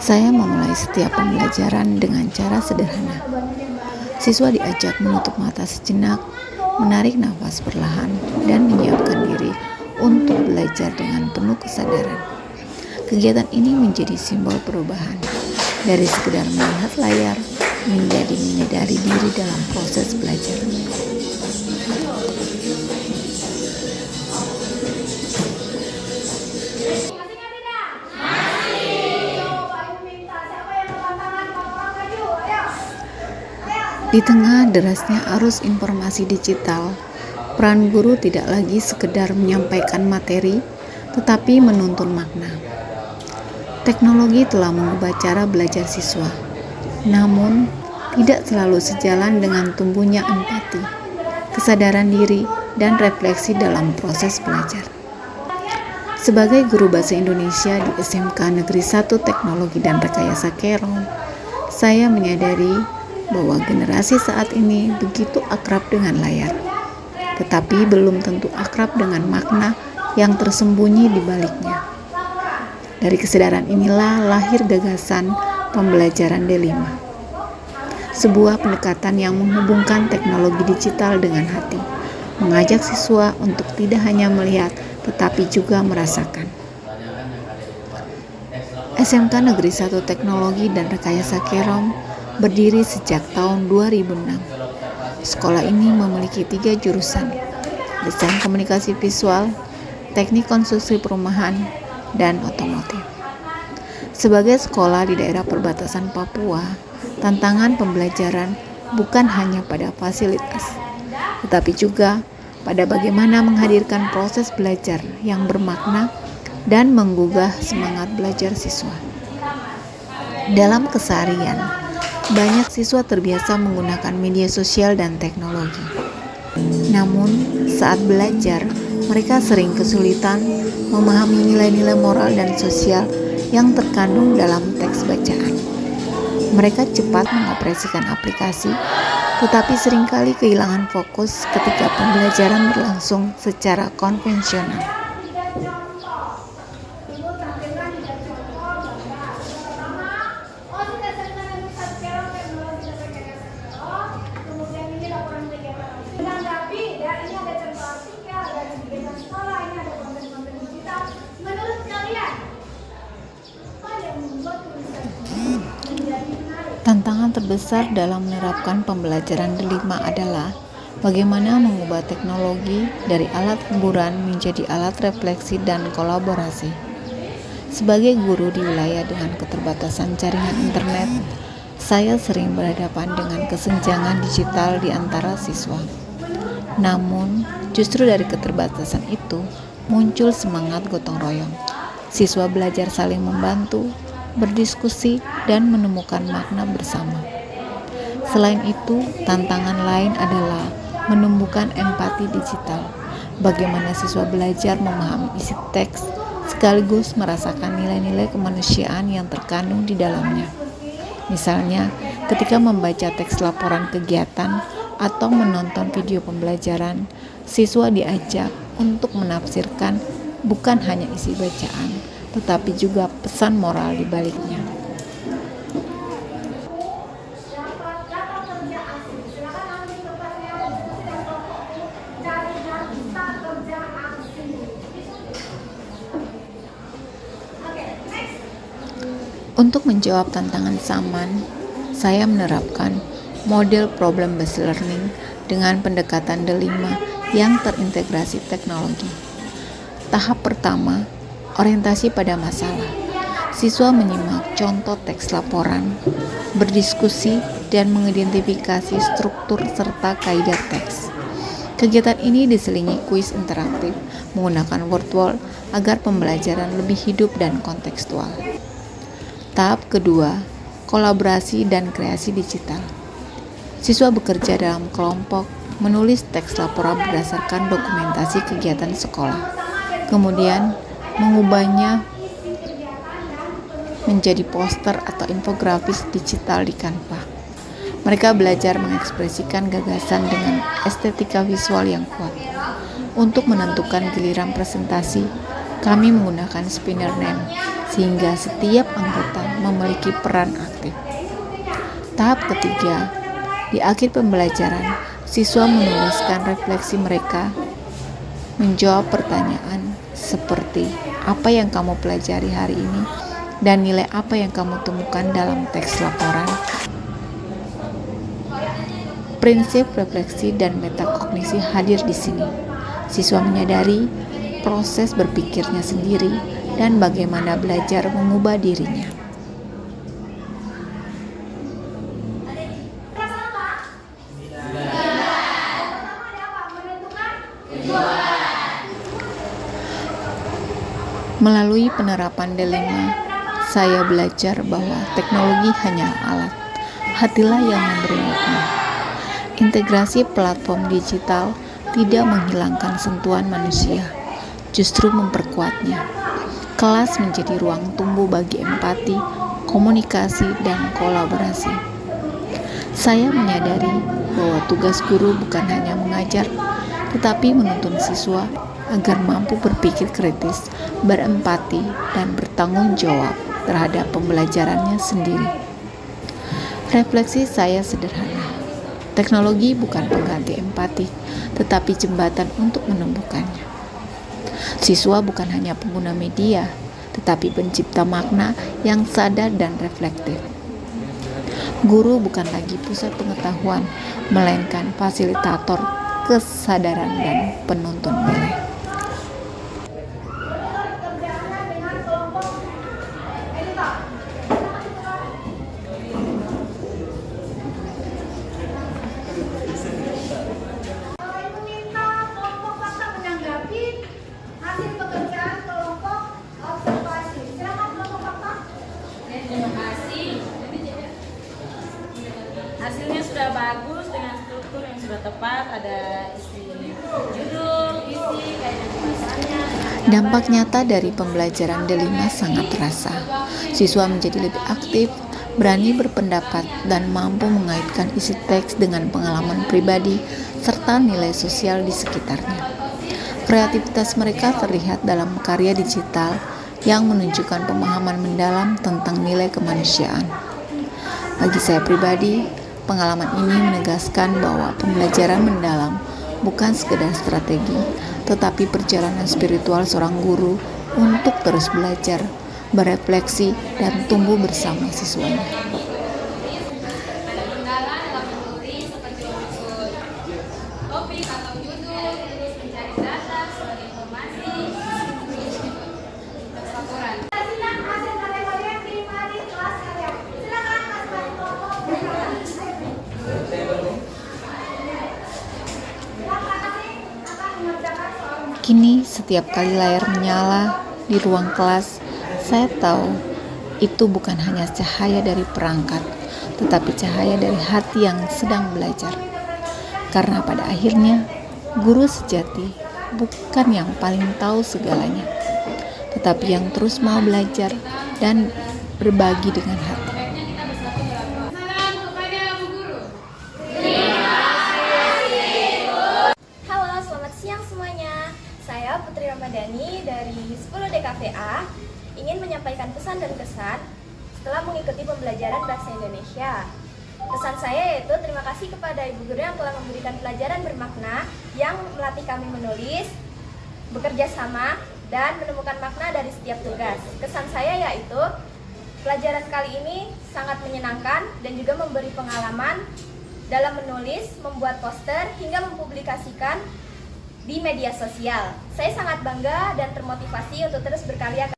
Saya memulai setiap pembelajaran dengan cara sederhana. Siswa diajak menutup mata sejenak, menarik nafas perlahan, dan menyiapkan diri untuk belajar dengan penuh kesadaran. Kegiatan ini menjadi simbol perubahan, dari sekedar melihat layar menjadi menyadari diri dalam proses belajar. Di tengah derasnya arus informasi digital, peran guru tidak lagi sekedar menyampaikan materi, tetapi menuntun makna. Teknologi telah mengubah cara belajar siswa, namun tidak selalu sejalan dengan tumbuhnya empati, kesadaran diri, dan refleksi dalam proses belajar. Sebagai guru bahasa Indonesia di SMK Negeri 1 Teknologi dan Rekayasa Kerom, saya menyadari bahwa generasi saat ini begitu akrab dengan layar, tetapi belum tentu akrab dengan makna yang tersembunyi di baliknya. Dari kesadaran inilah lahir gagasan pembelajaran D5, sebuah pendekatan yang menghubungkan teknologi digital dengan hati, mengajak siswa untuk tidak hanya melihat, tetapi juga merasakan. SMK Negeri 1 Teknologi dan Rekayasa Kerom berdiri sejak tahun 2006. Sekolah ini memiliki 3 jurusan: desain komunikasi visual, teknik konstruksi perumahan, dan otomotif. Sebagai sekolah di daerah perbatasan Papua, tantangan pembelajaran bukan hanya pada fasilitas, tetapi juga pada bagaimana menghadirkan proses belajar yang bermakna dan menggugah semangat belajar siswa. Dalam keseharian, banyak siswa terbiasa menggunakan media sosial dan teknologi. Namun, saat belajar, mereka sering kesulitan memahami nilai-nilai moral dan sosial yang terkandung dalam teks bacaan. Mereka cepat mengoperasikan aplikasi, tetapi seringkali kehilangan fokus ketika pembelajaran berlangsung secara konvensional. Tantangan terbesar dalam menerapkan pembelajaran D5 adalah bagaimana mengubah teknologi dari alat hiburan menjadi alat refleksi dan kolaborasi. Sebagai guru di wilayah dengan keterbatasan jaringan internet, saya sering berhadapan dengan kesenjangan digital di antara siswa. Namun, justru dari keterbatasan itu muncul semangat gotong royong. Siswa belajar saling membantu, berdiskusi, dan menemukan makna bersama. Selain itu, tantangan lain adalah menumbuhkan empati digital. Bagaimana siswa belajar memahami isi teks, sekaligus merasakan nilai-nilai kemanusiaan yang terkandung di dalamnya. Misalnya, ketika membaca teks laporan kegiatan atau menonton video pembelajaran, siswa diajak untuk menafsirkan bukan hanya isi bacaan, tetapi juga pesan moral di baliknya. Untuk menjawab tantangan zaman, saya menerapkan model problem-based learning dengan pendekatan D5 yang terintegrasi teknologi. Tahap pertama, orientasi pada masalah. Siswa menyimak contoh teks laporan, berdiskusi, dan mengidentifikasi struktur serta kaidah teks. Kegiatan ini diselingi kuis interaktif menggunakan word wall agar pembelajaran lebih hidup dan kontekstual. Tahap kedua, kolaborasi dan kreasi digital. Siswa bekerja dalam kelompok, menulis teks laporan berdasarkan dokumentasi kegiatan sekolah, kemudian mengubahnya menjadi poster atau infografis digital di Canva. Mereka belajar mengekspresikan gagasan dengan estetika visual yang kuat. Untuk menentukan giliran presentasi, kami menggunakan spinner name sehingga setiap anggota memiliki peran aktif. Tahap ketiga, di akhir pembelajaran, siswa menuliskan refleksi mereka, menjawab pertanyaan seperti apa yang kamu pelajari hari ini dan nilai apa yang kamu temukan dalam teks laporan. Prinsip refleksi dan metakognisi hadir di sini. Siswa menyadari proses berpikirnya sendiri dan bagaimana belajar mengubah dirinya. Melalui penerapan D5, saya belajar bahwa teknologi hanya alat, hatilah yang memberi makna. Integrasi platform digital tidak menghilangkan sentuhan manusia, justru memperkuatnya. Kelas menjadi ruang tumbuh bagi empati, komunikasi, dan kolaborasi. Saya menyadari bahwa tugas guru bukan hanya mengajar, tetapi menuntun siswa agar mampu berpikir kritis, berempati, dan bertanggung jawab terhadap pembelajarannya sendiri. Refleksi saya sederhana. Teknologi bukan pengganti empati, tetapi jembatan untuk menumbuhkannya. Siswa bukan hanya pengguna media, tetapi pencipta makna yang sadar dan reflektif. Guru bukan lagi pusat pengetahuan, melainkan fasilitator kesadaran dan penuntun nilai. Hasilnya sudah bagus dengan struktur yang sudah tepat, ada isi judul, isi kayak pembahasannya. Dampak nyata dari pembelajaran D5 sangat terasa. Siswa menjadi lebih aktif, berani berpendapat, dan mampu mengaitkan isi teks dengan pengalaman pribadi serta nilai sosial di sekitarnya. Kreativitas mereka terlihat dalam karya digital yang menunjukkan pemahaman mendalam tentang nilai kemanusiaan. Bagi saya pribadi, pengalaman ini menegaskan bahwa pembelajaran mendalam bukan sekedar strategi, tetapi perjalanan spiritual seorang guru untuk terus belajar, berefleksi, dan tumbuh bersama siswanya. Topik atau judul, terus mencari data sebagai informasi, teks laporan. Kini setiap kali layar menyala di ruang kelas, saya tahu itu bukan hanya cahaya dari perangkat, tetapi cahaya dari hati yang sedang belajar. Karena pada akhirnya, guru sejati bukan yang paling tahu segalanya, tetapi yang terus mau belajar dan berbagi dengan hati. Salam kepada Bu Guru. Halo, selamat siang semuanya. Saya Putri Ramadhani dari 10 DKVA ingin menyampaikan pesan dan kesan setelah mengikuti pembelajaran Bahasa Indonesia. Pesan saya yaitu terima kasih kepada Ibu Guru yang telah memberikan pelajaran bermakna yang melatih kami menulis, bekerja sama, dan menemukan makna dari setiap tugas. Kesan saya yaitu pelajaran kali ini sangat menyenangkan dan juga memberi pengalaman dalam menulis, membuat poster, hingga mempublikasikan di media sosial. Saya sangat bangga dan termotivasi untuk terus berkarya.